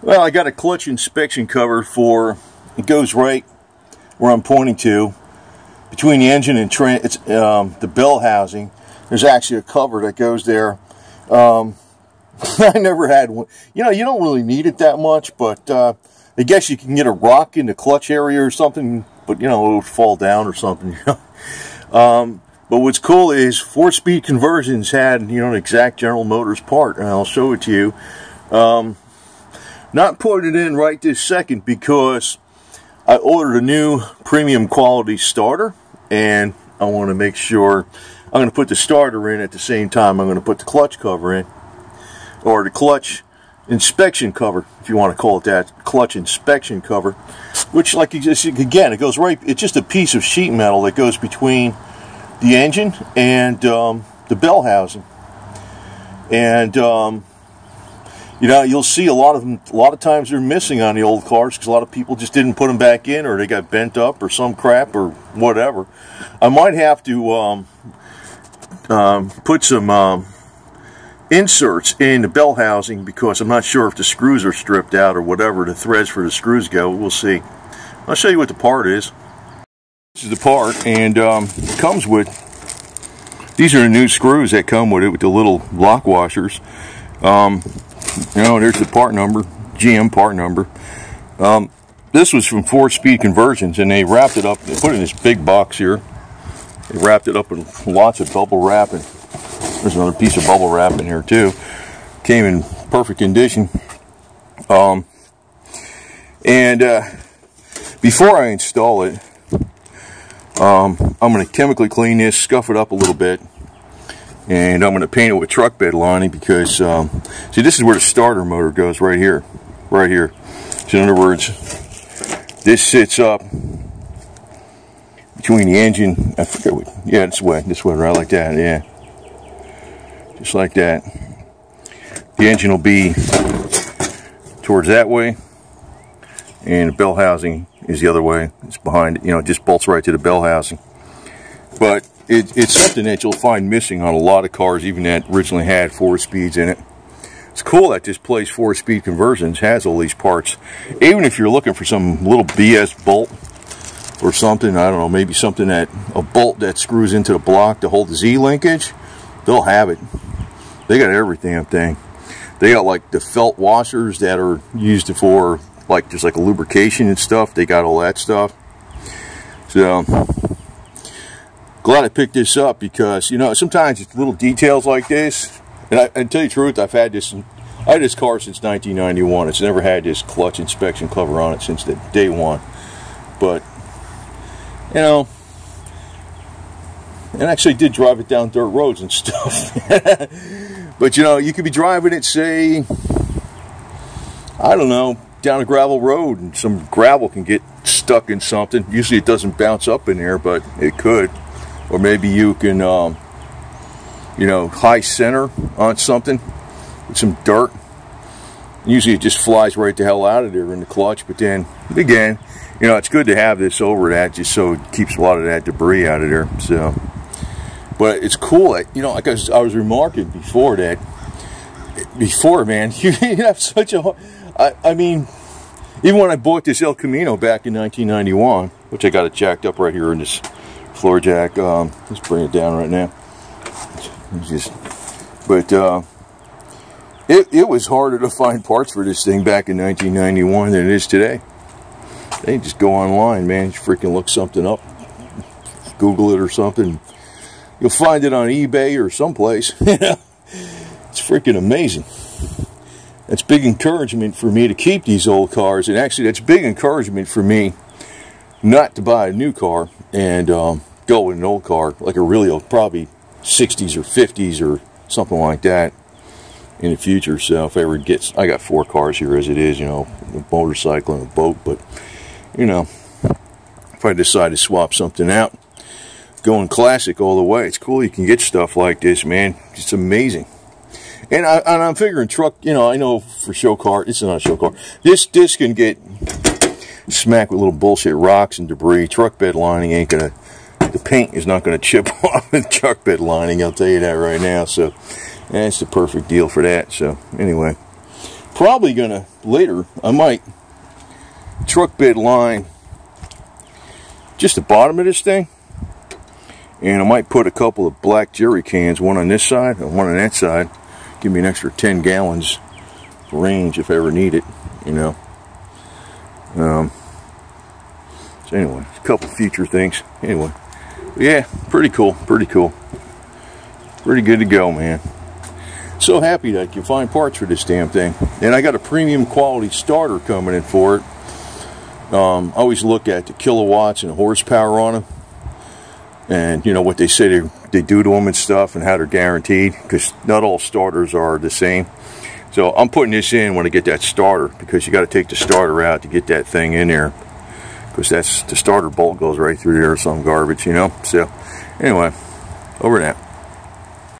Well, I got a clutch inspection cover for, it goes right where I'm pointing to, between the engine and it's the bell housing. There's actually a cover that goes there. I never had one. You know, you don't really need it that much, but I guess you can get a rock in the clutch area or something, but you know, it would fall down or something. You know? But what's cool is 4-speed conversions had, you know, an exact General Motors part, and I'll show it to you. Not putting it in right this second because I ordered a new premium quality starter, and I want to make sure I'm going to put the starter in at the same time I'm going to put the clutch cover in, or the clutch inspection cover, if you want to call it that, clutch inspection cover, which, like you just, again, it goes right, it's just a piece of sheet metal that goes between the engine and the bell housing. And you know, you'll see a lot of times they're missing on the old cars because a lot of people just didn't put them back in, or they got bent up or some crap or whatever. I might have to put some inserts in the bell housing because I'm not sure if the screws are stripped out or whatever the threads for the screws go. We'll see. I'll show you what the part is. This is the part, and it comes with, these are the new screws that come with it, with the little lock washers. You know, there's the part number, GM part number. This was from 4-speed conversions, and they wrapped it up, they put it in this big box here. They wrapped it up in lots of bubble wrap, and there's another piece of bubble wrap in here too. Came in perfect condition. Before I install it, I'm going to chemically clean this, scuff it up a little bit, and I'm going to paint it with truck bed lining because, see, this is where the starter motor goes, right here. Right here. So in other words, this sits up between the engine, I forget what, yeah, this way, right like that, yeah. Just like that. The engine will be towards that way, and the bell housing is the other way. It's behind, you know, it just bolts right to the bell housing. But it's something that you'll find missing on a lot of cars, even that originally had 4 speeds in it. It's cool that this place, 4-speed conversions, has all these parts. Even if you're looking for some little BS bolt or something, I don't know, maybe something that, a bolt that screws into the block to hold the Z linkage, they'll have it. They got every damn thing. They got like the felt washers that are used for like just like a lubrication and stuff. They got all that stuff. So glad I picked this up because, you know, sometimes it's little details like this. And I tell you the truth, I had this car since 1991. It's never had this clutch inspection cover on it since the day one. But you know, and actually did drive it down dirt roads and stuff. But you know, you could be driving it, say, I don't know, down a gravel road, and some gravel can get stuck in something. Usually it doesn't bounce up in there, but it could. Or maybe you can, you know, high center on something with some dirt. Usually it just flies right the hell out of there in the clutch. But then, again, you know, it's good to have this over that just so it keeps a lot of that debris out of there. So, but it's cool that, you know, like I was remarking before that, man, you have such a, I mean, even when I bought this El Camino back in 1991, which I got it jacked up right here in this floor jack, let's bring it down right now. It was harder to find parts for this thing back in 1991 than it is today. They just go online, man, you freaking look something up, Google it or something, you'll find it on eBay or someplace. It's freaking amazing. That's big encouragement for me to keep these old cars, and actually that's big encouragement for me not to buy a new car and go with an old car, like a really old, probably 60s or 50s or something like that in the future. So if I ever get, I got 4 cars here as it is, you know, a motorcycle and a boat, but you know, if I decide to swap something out, going classic all the way, it's cool you can get stuff like this, man. It's amazing. And I'm figuring truck, you know, I know for show car, it's not a show car, this can get smacked with little bullshit rocks and debris. Truck bed lining ain't gonna, the paint is not gonna chip off the truck bed lining, I'll tell you that right now. So that's the perfect deal for that. So anyway, probably gonna, later, I might truck bed line just the bottom of this thing, and I might put a couple of black jerry cans, one on this side and one on that side. Give me an extra 10 gallons range if I ever need it, you know. So anyway, a couple future things. Anyway, yeah, pretty cool, pretty cool. Pretty good to go, man. So happy that I can find parts for this damn thing. And I got a premium quality starter coming in for it. I always look at the kilowatts and the horsepower on them, and you know what they say they do to them and stuff, and how they're guaranteed, because not all starters are the same. So I'm putting this in when I get that starter, because you got to take the starter out to get that thing in there, because that's the starter bolt goes right through there or some garbage, you know. So anyway, over and out.